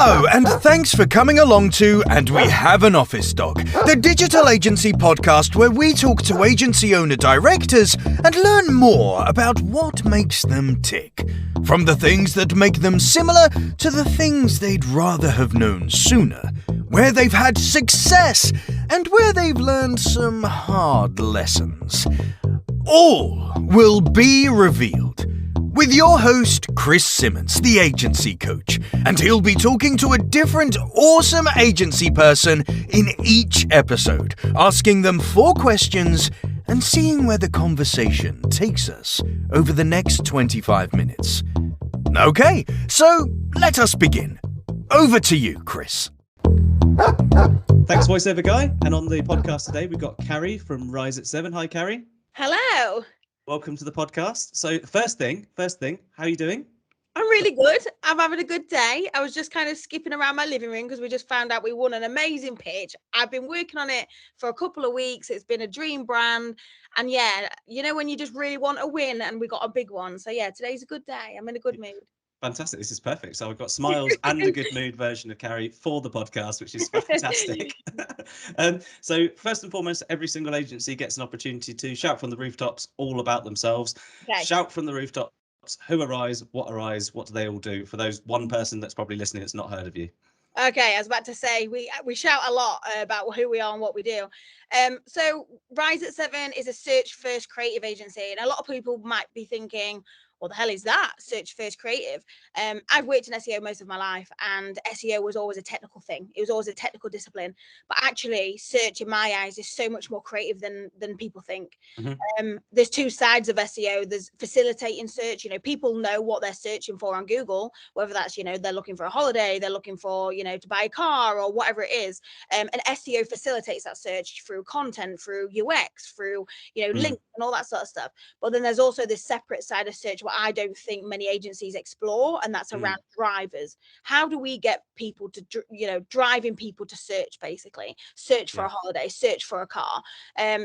Hello, and thanks for coming along to And We Have an Office Dog, the digital agency podcast where we talk to agency owner-directors and learn more about what makes them tick. From the things that make them similar to the things they'd rather have known sooner, where they've had success and where they've learned some hard lessons. All will be revealed with your host, Chris Simmons, the agency coach, and he'll be talking to a different awesome agency person in each episode, asking them 4 questions and seeing where the conversation takes us over the next 25 minutes. Okay, so let us begin. Over to you, Chris. Thanks, voiceover guy. And on the podcast today, we've got Carrie from Rise at 7. Hi, Carrie. Hello. Welcome to the podcast. So first thing, how are you doing? I'm really good. I'm having a good day. I was just kind of skipping around my living room because we just found out we won an amazing pitch. I've been working on it for a couple of weeks. It's been a dream brand. And yeah, you know, when you just really want a win, and we got a big one. So yeah, today's a good day. I'm in a good mood. Fantastic. This is perfect. So I've got smiles and a good mood version of Carrie for the podcast, which is fantastic. So first and foremost, every single agency gets an opportunity to shout from the rooftops all about themselves. Okay. Shout from the rooftops. Who are Rise? What are Rise? What do they all do? For those one person that's probably listening that's not heard of you. Okay, I was about to say we shout a lot about who we are and what we do. So Rise at 7 is a search first creative agency, and a lot of people might be thinking, what the hell is that? Search first creative. I've worked in SEO most of my life, and SEO was always a technical thing. It was always a technical discipline. But actually, search in my eyes is so much more creative than people think. Mm-hmm. There's 2 sides of SEO. There's facilitating search. You know, people know what they're searching for on Google, whether that's, you know, they're looking for a holiday, they're looking for, you know, to buy a car or whatever it is. And SEO facilitates that search through content, through UX, through, you know, links and all that sort of stuff. But then there's also this separate side of search I don't think many agencies explore, and that's around drivers. How do we get people to, you know, driving people to search, basically search for a holiday, search for a car.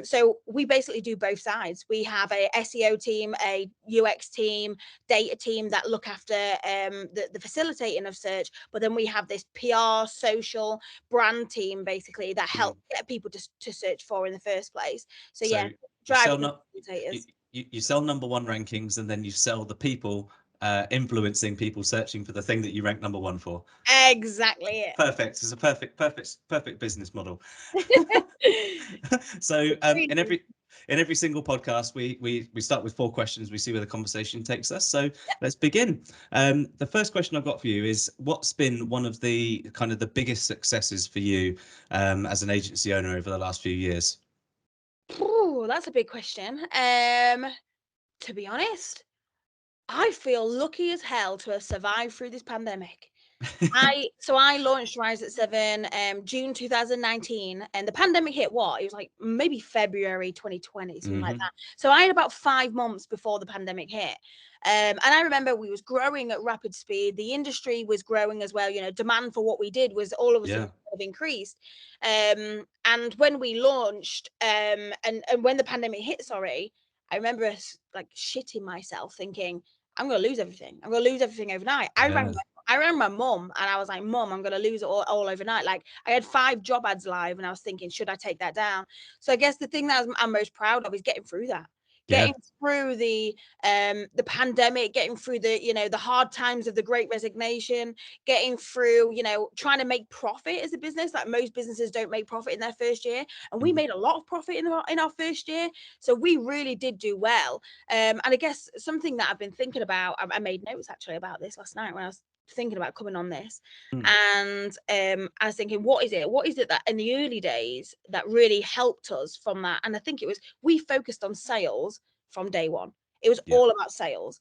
So we basically do both sides. We have a SEO team, a UX team, data team that look after the facilitating of search, but then we have this PR, social, brand team basically that help get people to search for in the first place. So yeah, drivers. You sell number 1 rankings, and then you sell the people influencing people searching for the thing that you rank number 1 for. Exactly it. Perfect. It's a perfect business model. So in every single podcast, we start with 4 questions. We see where the conversation takes us. So let's begin. The first question I've got for you is, what's been one of the kind of the biggest successes for you as an agency owner over the last few years? Oh, that's a big question. To be honest, I feel lucky as hell to have survived through this pandemic. I launched Rise at 7 June 2019, and the pandemic hit it was like maybe February 2020, something like that. So I had about 5 months before the pandemic hit. And I remember we was growing at rapid speed. The industry was growing as well. You know, demand for what we did was all of a sudden increased. And when we launched, and when the pandemic hit, I remember like shitting myself, thinking, I'm going to lose everything. I'm going to lose everything overnight. I rang my mum, and I was like, Mum, I'm going to lose it all overnight. Like, I had 5 job ads live, and I was thinking, should I take that down? So I guess the thing that I'm most proud of is getting through that. Getting through the pandemic, getting through the, you know, the hard times of the Great Resignation, getting through, you know, trying to make profit as a business. Like, most businesses don't make profit in their first year, and we made a lot of profit in our first year. So we really did do well. And I guess something that I've been thinking about, I made notes actually about this last night when I was thinking about coming on this, and I was thinking, what is it that in the early days that really helped us from that? And I think it was, we focused on sales from day one. It was all about sales.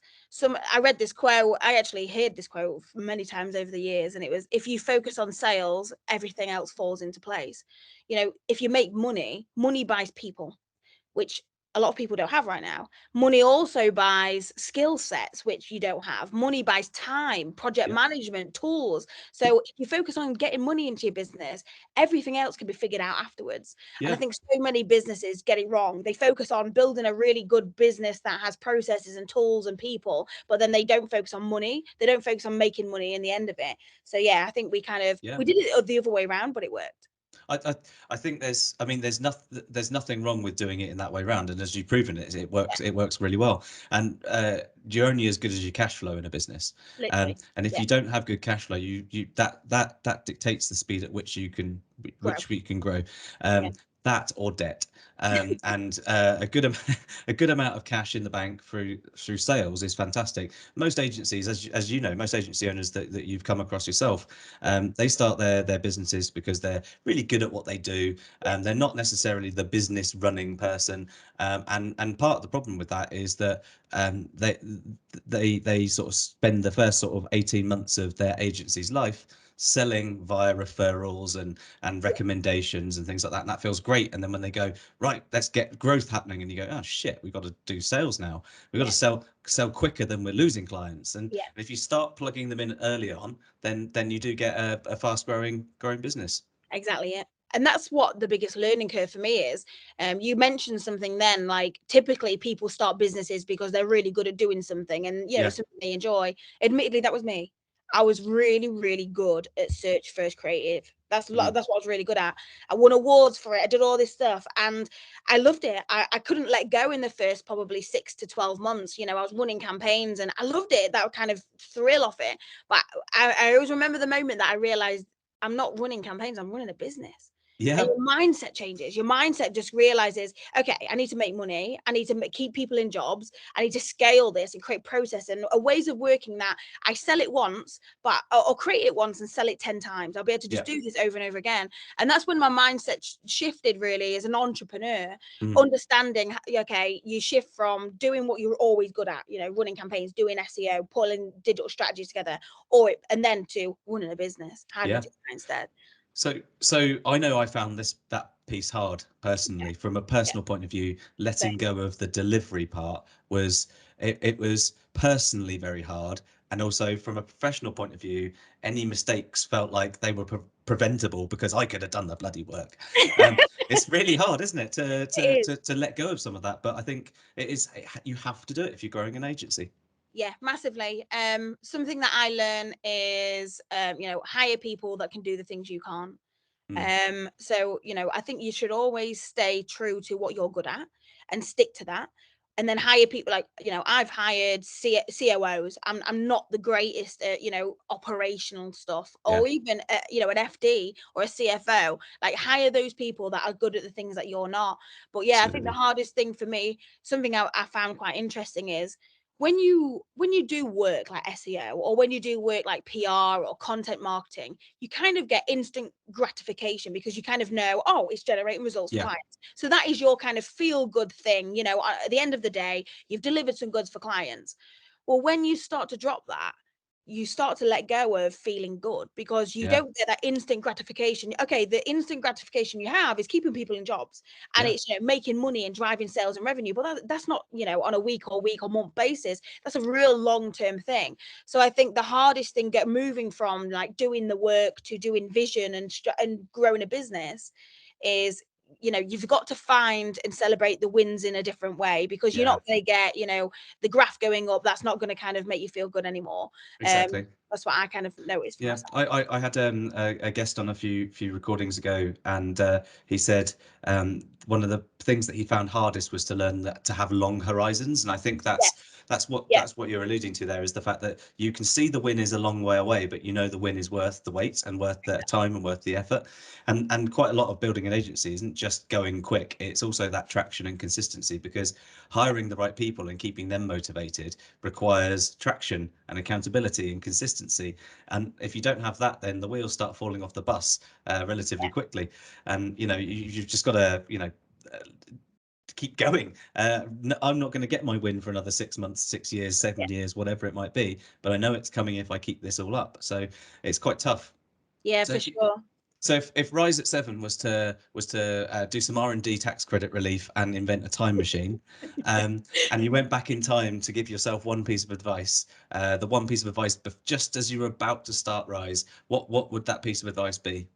I read this quote. I actually heard this quote many times over the years, and it was, if you focus on sales, everything else falls into place. You know, if you make money buys people, which a lot of people don't have right now. Money also buys skill sets, which you don't have. Money buys time, project management, tools. So if you focus on getting money into your business, everything else can be figured out afterwards. And I think so many businesses get it wrong. They focus on building a really good business that has processes and tools and people, but then they don't focus on money. They don't focus on making money in the end of it. So yeah, I think we kind of we did it the other way around, but it worked. I think there's nothing wrong with doing it in that way around, and as you've proven it works. It works really well, and you're only as good as your cash flow in a business. Literally. And if you don't have good cash flow, you that dictates the speed at which you can grow. That or debt, and a good a good amount of cash in the bank through sales is fantastic. Most agencies, as you know, most agency owners that you've come across yourself, they start their businesses because they're really good at what they do. They're not necessarily the business running person, and part of the problem with that is that they sort of spend the first sort of 18 months of their agency's life selling via referrals and recommendations and things like that, and that feels great. And then when they go, right, let's get growth happening, and you go, oh shit, we've got to do sales now. We've got to sell quicker than we're losing clients. And if you start plugging them in early on, then you do get a fast growing business. Exactly it. And that's what the biggest learning curve for me is. You mentioned something then, like typically people start businesses because they're really good at doing something, and it's something they enjoy. Admittedly, that was me. I was really, really good at search first creative. That's what I was really good at. I won awards for it. I did all this stuff, and I loved it. I couldn't let go in the first probably 6 to 12 months. I was running campaigns, and I loved it. That kind of thrill of it. But I always remember the moment that I realized I'm not running campaigns. I'm running a business. Yeah. And your mindset changes. Your mindset just realizes, okay, I need to make money. I need to keep people in jobs. I need to scale this and create process and ways of working that I sell it once, but or create it once and sell it 10 times. I'll be able to just do this over and over again. And that's when my mindset shifted really as an entrepreneur, understanding, okay, you shift from doing what you're always good at, running campaigns, doing SEO, pulling digital strategies together, and then to running a business. How do you do that instead? So I know I found that piece hard personally. From a personal point of view, letting go of the delivery part was it was personally very hard, and also from a professional point of view, any mistakes felt like they were preventable because I could have done the bloody work. It's really hard, isn't it, to let go of some of that? But I think you have to do it if you're growing an agency. Yeah, massively. Something that I learn is, hire people that can do the things you can't. So, I think you should always stay true to what you're good at and stick to that. And then hire people like, I've hired COOs. I'm not the greatest at, operational stuff, or even, an FD or a CFO. Like hire those people that are good at the things that you're not. But yeah, I think the hardest thing for me, something I found quite interesting is when you do work like SEO, or when you do work like PR or content marketing, you kind of get instant gratification because you kind of know, oh, it's generating results for clients. So that is your kind of feel good thing. At the end of the day, you've delivered some goods for clients. Well, when you start to drop that, you start to let go of feeling good because you don't get that instant gratification. Okay, the instant gratification you have is keeping people in jobs, and it's making money and driving sales and revenue, but that's not on a week or month basis. That's a real long-term thing. So I think the hardest thing moving from like doing the work to doing vision and growing a business is you've got to find and celebrate the wins in a different way, because you're not going to get the graph going up. That's not going to kind of make you feel good anymore. Exactly. That's what I kind of noticed for myself. I had a guest on a few recordings ago, and he said one of the things that he found hardest was to learn to have long horizons, and I think that's what you're alluding to there, is the fact that you can see the win is a long way away, but the win is worth the wait and worth the time and worth the effort. And quite a lot of building an agency isn't just going quick, it's also that traction and consistency, because hiring the right people and keeping them motivated requires traction and accountability and consistency. And if you don't have that, then the wheels start falling off the bus relatively quickly. And you've just got to keep going. I'm not going to get my win for another 6 months, 6 years, 7 years, whatever it might be, but I know it's coming if I keep this all up. So it's quite tough. Yeah, So for sure. So if Rise at 7 was to do some R&D tax credit relief and invent a time machine, and you went back in time to give yourself one piece of advice, the one piece of advice just as you were about to start Rise, what would that piece of advice be?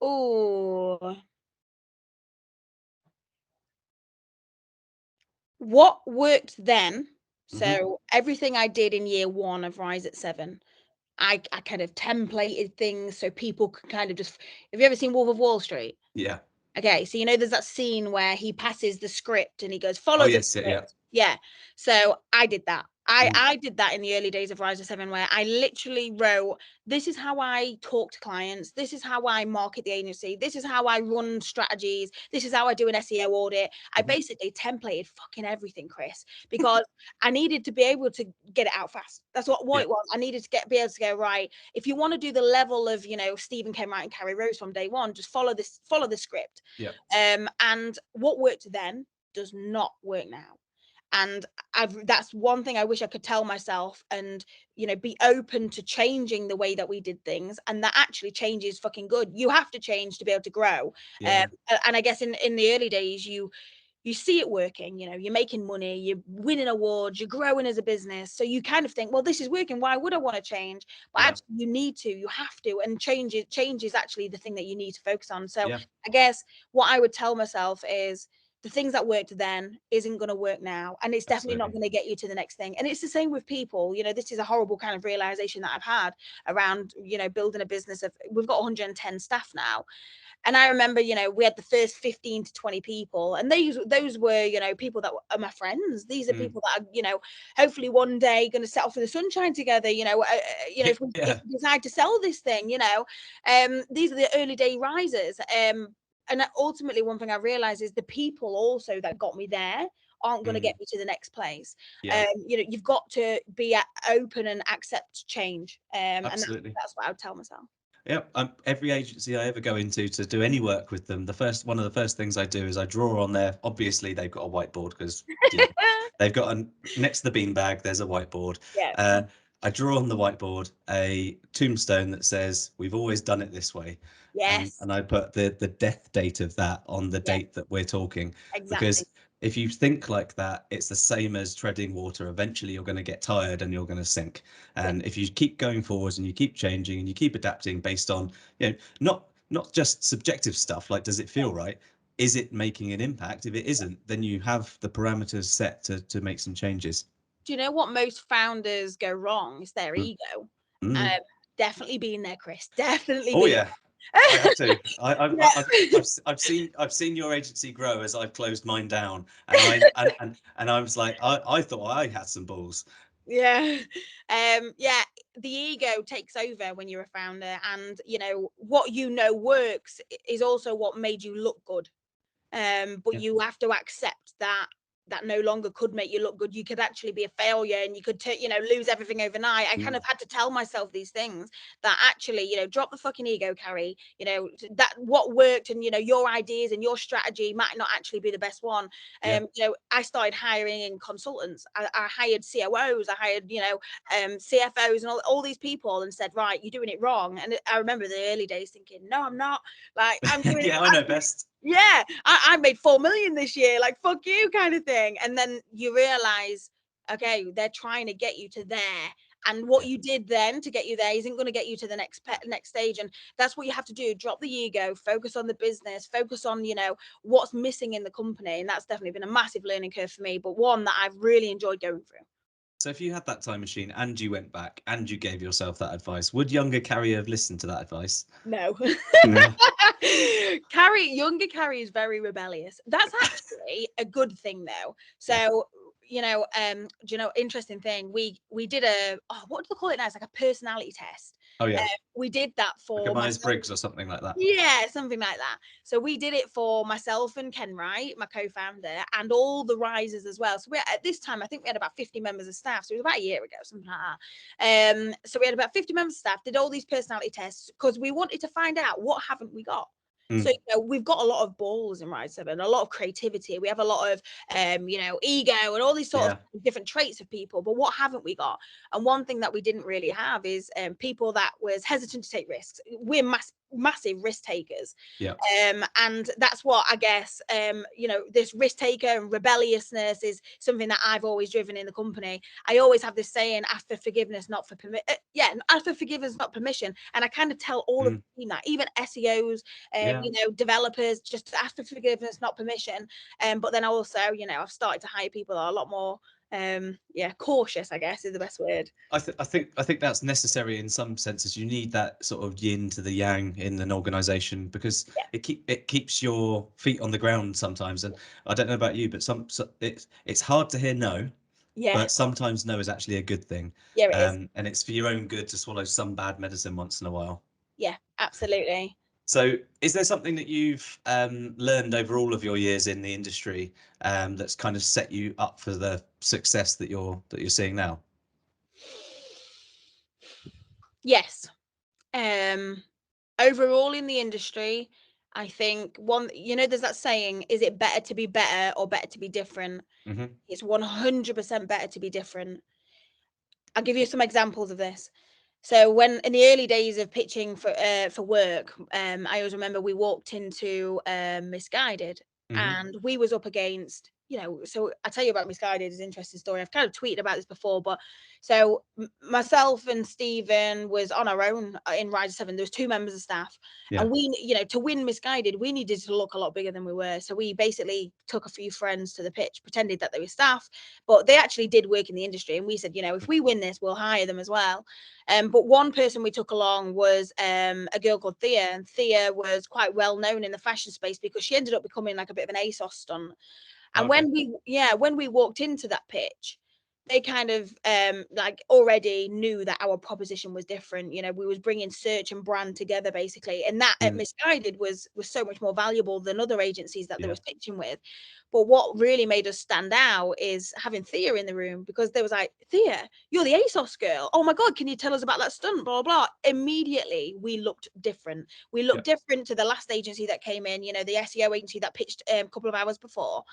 Oh, what worked then? So everything I did in year 1 of Rise at 7, I kind of templated things so people could kind of just. Have you ever seen Wolf of Wall Street? Yeah. Okay, so there's that scene where he passes the script and he goes, Oh follow the yes, yeah, yeah. script. Yeah. So I did that. Mm. I did that in the early days of Rise of 7, where I literally wrote, this is how I talk to clients, this is how I market the agency, this is how I run strategies, this is how I do an SEO audit. I basically templated fucking everything, Chris, because I needed to be able to get it out fast. That's what Yeah. it was. I needed to be able to go, right, if you want to do the level of, Stephen K. Wright and Carrie Rose from day one, just follow the script. Yeah. And what worked then does not work now. And that's one thing I wish I could tell myself, and be open to changing the way that we did things, and that actually change is fucking good. You have to change to be able to grow. Yeah. And I guess in the early days, you see it working, you're making money, you're winning awards, you're growing as a business, so you kind of think, well, this is working, why would I want to change? But Yeah. actually you have to, and change is actually the thing that you need to focus on. So Yeah. I guess what I would tell myself is, the things that worked then isn't going to work now, and it's definitely not going to get you to the next thing. And it's the same with people. This is a horrible kind of realization that I've had around building a business. We've got 110 staff now, and I remember, we had the first 15 to 20 people, and those were, people that are my friends. These are people that are, hopefully one day going to set off in the sunshine together. If we decide to sell this thing, these are the early day risers. And ultimately, one thing I realized is the people also that got me there aren't going to get me to the next place. Yeah. You've got to be open and accept change. Absolutely. And that's what I would tell myself. Yeah, every agency I ever go into to do any work with them, one of the first things I do is I draw on there. Obviously, they've got a whiteboard because they've got next to the beanbag. There's a whiteboard. Yeah. I draw on the whiteboard a tombstone that says, "We've always done it this way." Yes. And I put the death date of that on the date that we're talking, because Exactly. if you think like that, it's the same as treading water. Eventually, you're going to get tired and you're going to sink. And if you keep going forwards and you keep changing and you keep adapting based on, not just subjective stuff like, does it feel right? Is it making an impact? If it isn't, then you have the parameters set to make some changes. Do you know what most founders go wrong? It's their Mm. ego. Mm. Definitely being there, Chris. Definitely Oh being yeah, there. I have to. Yeah. I've seen your agency grow as I've closed mine down, and I was like, I thought I had some balls. Yeah. Yeah, the ego takes over when you're a founder, and what works is also what made you look good. But Yeah. you have to accept that no longer could make you look good. You could actually be a failure, and you could lose everything overnight. I kind of had to tell myself these things, that actually, drop the fucking ego, Carrie. That what worked, and your ideas and your strategy might not actually be the best one. Yeah. I started hiring in consultants. I hired COOs, I hired CFOs, and all these people, and said, right, you're doing it wrong. And I remember the early days thinking, no, I'm not. Like, I'm doing Yeah, I know best. yeah, I made 4 million this year, like, fuck you, kind of thing. And then you realize, okay, they're trying to get you to there, and what you did then to get you there isn't going to get you to the next stage. And that's what you have to do: drop the ego, focus on the business, focus on what's missing in the company. And that's definitely been a massive learning curve for me, but one that I've really enjoyed going through. So if you had that time machine and you went back and you gave yourself that advice, would younger Carrie have listened to that advice? No. No. Younger Carrie is very rebellious. That's actually a good thing, though. So, do you know, interesting thing, we did what do they call it now? It's like a personality test. Oh yeah, We did that like a for myself. Myers-Briggs or something like that. Yeah, something like that. So we did it for myself and Ken Wright, my co-founder, and all the risers as well. So at this time, I think we had about 50 members of staff. So it was about a year ago, something like that. So we had about 50 members of staff, did all these personality tests because we wanted to find out, what haven't we got? So we've got a lot of balls in Rise 7, a lot of creativity. We have a lot of ego and all these sort of different traits of people. But what haven't we got? And one thing that we didn't really have is people that was hesitant to take risks. We're massive risk takers. Yeah. And that's what I guess, this risk taker and rebelliousness is something that I've always driven in the company. I always have this saying, ask for forgiveness, not for ask for forgiveness, not permission. And I kind of tell all of the team that, even SEOs, developers, just ask for forgiveness, not permission. But then also, I've started to hire people that are a lot more cautious, I guess is the best word. I think that's necessary in some senses. You need that sort of yin to the yang in an organization, because it keeps your feet on the ground sometimes. And I don't know about you, but it's hard to hear no, but sometimes no is actually a good thing. Yeah, it is. And it's for your own good to swallow some bad medicine once in a while. Yeah, absolutely. So is there something that you've learned over all of your years in the industry that's kind of set you up for the success that you're seeing now? Yes. Overall in the industry, I think there's that saying, is it better to be better or better to be different? It's 100% better to be different. I'll give you some examples of this. So when in the early days of pitching for work, I always remember we walked into Misguided, and we was up against, so I tell you about Misguided is an interesting story. I've kind of tweeted about this before, but so myself and Stephen was on our own in Rise 7. There was 2 members of staff, and we, to win Misguided, we needed to look a lot bigger than we were. So we basically took a few friends to the pitch, pretended that they were staff, but they actually did work in the industry. And we said, if we win this, we'll hire them as well. But one person we took along was a girl called Thea, and Thea was quite well known in the fashion space because she ended up becoming like a bit of an ASOS stunt. And when we walked into that pitch, they kind of already knew that our proposition was different. We was bringing search and brand together basically, and that at Misguided was so much more valuable than other agencies that they were pitching with. But what really made us stand out is having Thea in the room, because there was like, Thea, you're the ASOS girl. Oh my God, can you tell us about that stunt? Blah, blah, blah. Immediately, we looked different. We looked different to the last agency that came in, the SEO agency that pitched a couple of hours before.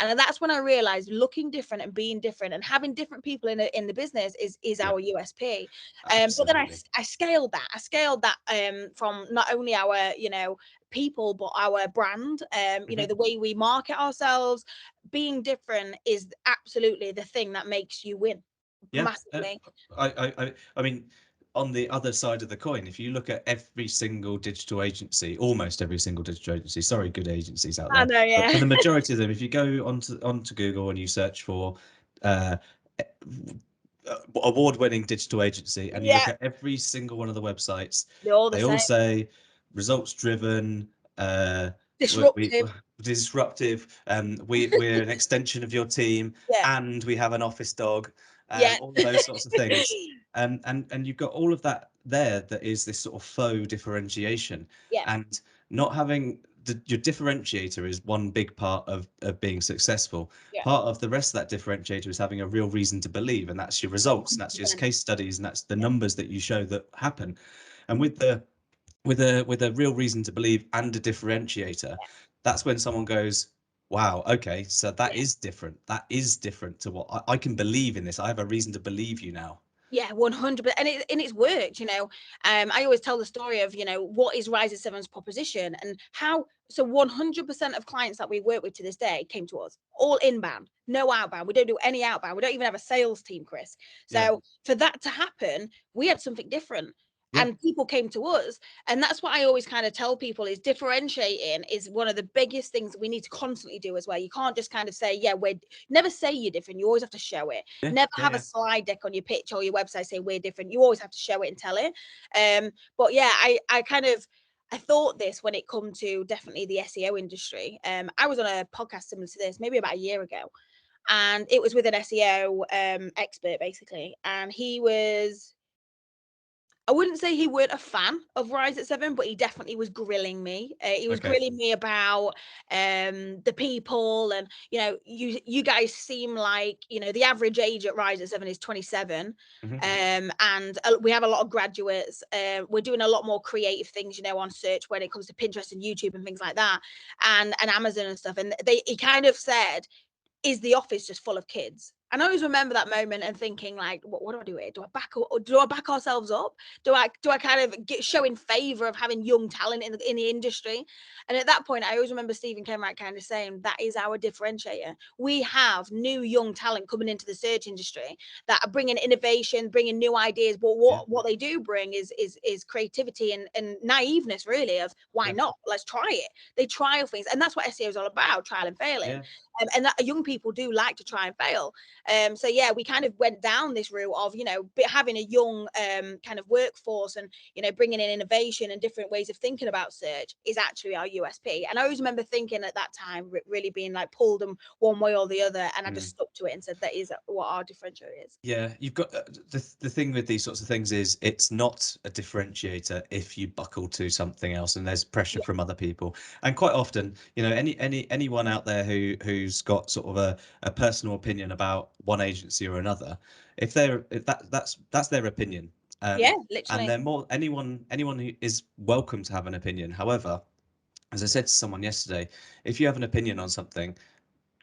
And that's when I realized looking different and being different and having different people in the business is our USP. But then I scaled that. I scaled that from not only our, people, but our brand, the way we market ourselves. Being different is absolutely the thing that makes you win massively. I mean, on the other side of the coin, if you look at every single digital agency, almost every single digital agency, sorry, good agencies out there, I know, but for the majority of them, if you go onto Google and you search for award-winning digital agency, and you look at every single one of the websites, they all say results-driven, disruptive, we're an extension of your team, and we have an office dog, all of those sorts of things. And you've got all of that there, that is this sort of faux differentiation. And not having your differentiator is one big part of being successful. Part of the rest of that differentiator is having a real reason to believe, and that's your results, and that's your case studies, and that's the numbers that you show that happen. And with a real reason to believe and a differentiator, that's when someone goes, wow, okay, so that is different. That is different to what I can believe in this. I have a reason to believe you now. Yeah, 100%. And it's worked, I always tell the story of, what is Rise 7's proposition and how. So 100% of clients that we work with to this day came to us, all inbound, no outbound. We don't do any outbound. We don't even have a sales team, Chris. So for that to happen, we had something different. And people came to us. And that's what I always kind of tell people, is differentiating is one of the biggest things we need to constantly do as well. You can't just kind of say, never say you're different. You always have to show it. Never have a slide deck on your pitch or your website say we're different. You always have to show it and tell it. But yeah, I thought this when it come to definitely the SEO industry. I was on a podcast similar to this maybe about a year ago, and it was with an SEO expert basically, and he was, I wouldn't say he weren't a fan of Rise at 7, but he definitely was grilling me. He was grilling me about the people, and you guys seem like, the average age at Rise at 7 is 27, and we have a lot of graduates. We're doing a lot more creative things, on search when it comes to Pinterest and YouTube and things like that, and Amazon and stuff. And he kind of said, "Is the office just full of kids?" And I always remember that moment and thinking, like, what do I do here? Do I back ourselves up? Do I kind of show in favor of having young talent in the industry? And at that point, I always remember Stephen Kenwright kind of saying that is our differentiator. We have new young talent coming into the search industry that are bringing innovation, bringing new ideas. But what they do bring is creativity and naiveness, really, of why not? Let's try it. They trial things, and that's what SEO is all about: trial and failing. Yeah. And that young people do like to try and fail. So yeah, we kind of went down this route of, you know, having a young kind of workforce, and, you know, bringing in innovation and different ways of thinking about search is actually our USP. And I always remember thinking at that time, really being like pulled them one way or the other, and I just stuck to it and said that is what our differentiator is. Yeah, you've got the thing with these sorts of things is it's not a differentiator if you buckle to something else and there's pressure from other people. And quite often, you know, anyone out there who's got sort of a personal opinion about one agency or another, if that's their opinion. Yeah, And literally. they're more anyone who is welcome to have an opinion. However, as I said to someone yesterday, if you have an opinion on something,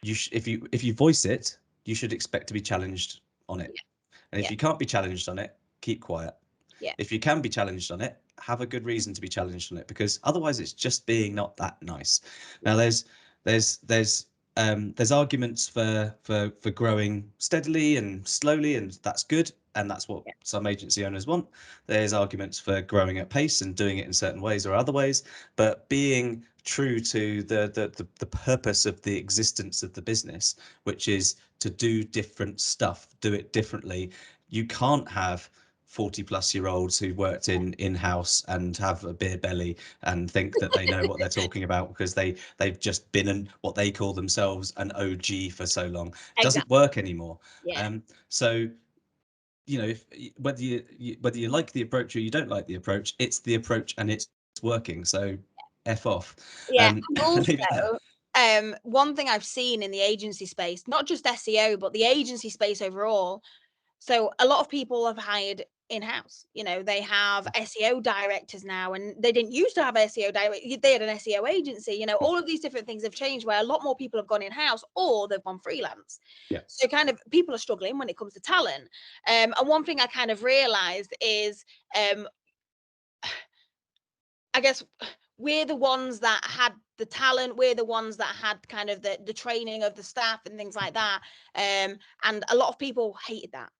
if you voice it, you should expect to be challenged on it. And if you can't be challenged on it, keep quiet. Yeah. If you can be challenged on it, have a good reason to be challenged on it, because otherwise it's just being not that nice. Now there's arguments for growing steadily and slowly, and that's good, and that's what some agency owners want. There's arguments for growing at pace and doing it in certain ways or other ways, but being true to the purpose of the existence of the business, which is to do different stuff, do it differently. You can't have 40-plus-year-olds who worked in-house and have a beer belly and think that they know what they're talking about because they've just been what they call themselves an OG for so long. It doesn't work anymore. So, you know, whether you like the approach or you don't like the approach, it's the approach and it's working. So F off. Yeah. And Leave it there. also, one thing I've seen in the agency space, not just SEO, but the agency space overall. So a lot of people have hired in-house. You know, they have SEO directors now, and they didn't used to have SEO direct. They had an SEO agency. You know, all of these different things have changed, where a lot more people have gone in-house or they've gone freelance. Yeah. So kind of people are struggling when it comes to talent. And one thing I kind of realized is, I guess we're the ones that had the talent. We're the ones that had kind of the training of the staff and things like that. And a lot of people hated that.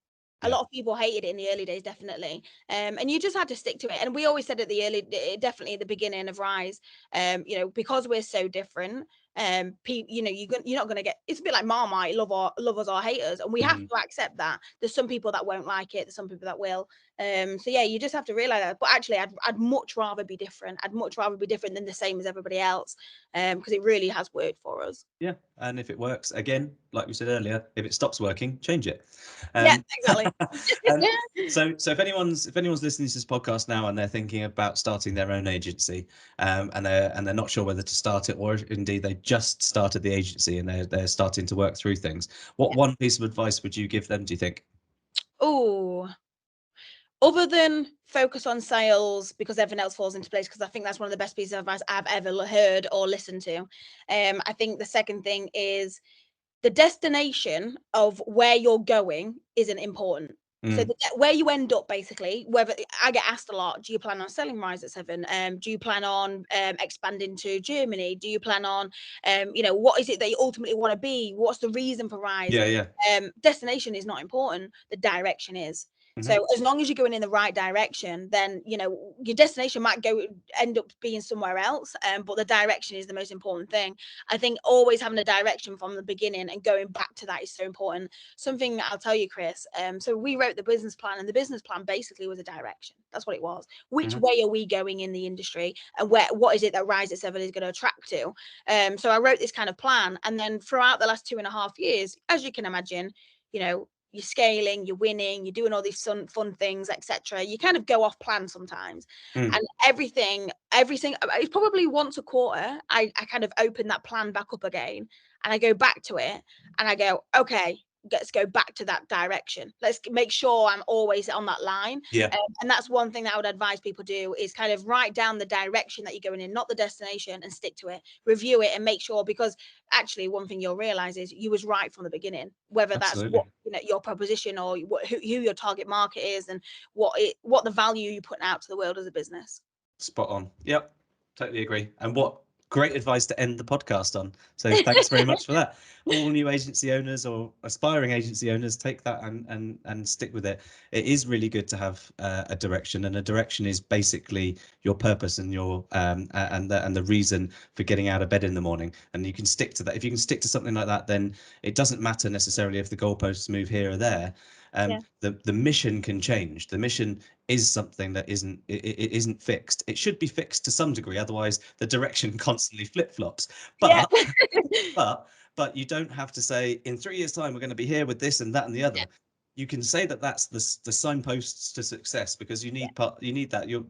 A lot of people hated it in the early days, definitely. And you just had to stick to it. And we always said at definitely at the beginning of Rise, you know, because we're so different, you know, you're not going to get, it's a bit like Marmite, love us or hate us. And we have to accept that. There's some people that won't like it. There's some people that will. So yeah, you just have to realize that. But actually, I'd much rather be different. I'd much rather be different than the same as everybody else, because it really has worked for us. Yeah, and if it works, again, like we said earlier, if it stops working, change it. Yeah, exactly. So if anyone's listening to this podcast now and they're thinking about starting their own agency, and they're not sure whether to start it, or indeed they just started the agency and they're starting to work through things, what one piece of advice would you give them, do you think? Oh, other than focus on sales because everything else falls into place, because I think that's one of the best pieces of advice I've ever heard or listened to. I think the second thing is the destination of where you're going isn't important. So where you end up, basically, whether I get asked a lot, do you plan on selling Rise at 7? Do you plan on expanding to Germany? Do you plan on, you know, what is it that you ultimately want to be? What's the reason for Rise? Yeah. Destination is not important. The direction is. So as long as you're going in the right direction, then, you know, your destination might end up being somewhere else, but the direction is the most important thing. I think always having a direction from the beginning and going back to that is so important. Something I'll tell you, Chris. So we wrote the business plan, and the business plan basically was a direction. That's what it was. Which way are we going in the industry, and what is it that Rise at 7 is going to attract to? So I wrote this kind of plan, and then throughout the last 2.5 years, as you can imagine, you know, you're scaling, you're winning, you're doing all these fun things, etc. You kind of go off plan sometimes, and every single, it's probably once a quarter, I kind of open that plan back up again, and I go back to it, and I go, okay, let's go back to that direction. Let's make sure I'm always on that line. Yeah. And that's one thing that I would advise people do, is kind of write down the direction that you're going in, not the destination, and stick to it. Review it and make sure, because actually one thing you'll realize is you was right from the beginning, whether Absolutely. that's what your proposition, or who your target market is, and what the value you're putting out to the world as a business. Spot on. Yep, totally agree. And what great advice to end the podcast on. So thanks very much for that. All new agency owners or aspiring agency owners, take that and stick with it. It is really good to have a direction, and a direction is basically your purpose and your and the reason for getting out of bed in the morning. And you can stick to that. If you can stick to something like that, then it doesn't matter necessarily if the goalposts move here or there. The mission can change. The mission is something that isn't fixed. It should be fixed to some degree, otherwise the direction constantly flip-flops. But but you don't have to say in 3 years' time we're going to be here with this and that and the other. You can say that that's the signposts to success, because you need that. Your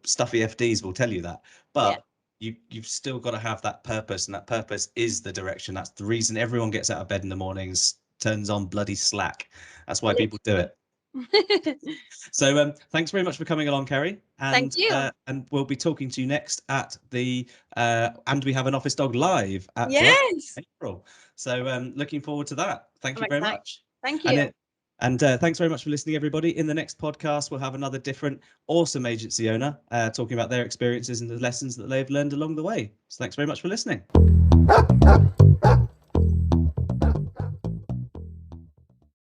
stuffy FDs will tell you that, but you've still got to have that purpose, and that purpose is the direction. That's the reason everyone gets out of bed in the mornings, turns on bloody Slack. That's why people do it. So thanks very much for coming along, Carrie. And Thank you. And we'll be talking to you next at the And We Have an Office Dog live at April. So looking forward to that. Thank you very much. Thank you. And thanks very much for listening, everybody. In the next podcast, we'll have another different awesome agency owner talking about their experiences and the lessons that they've learned along the way. So thanks very much for listening.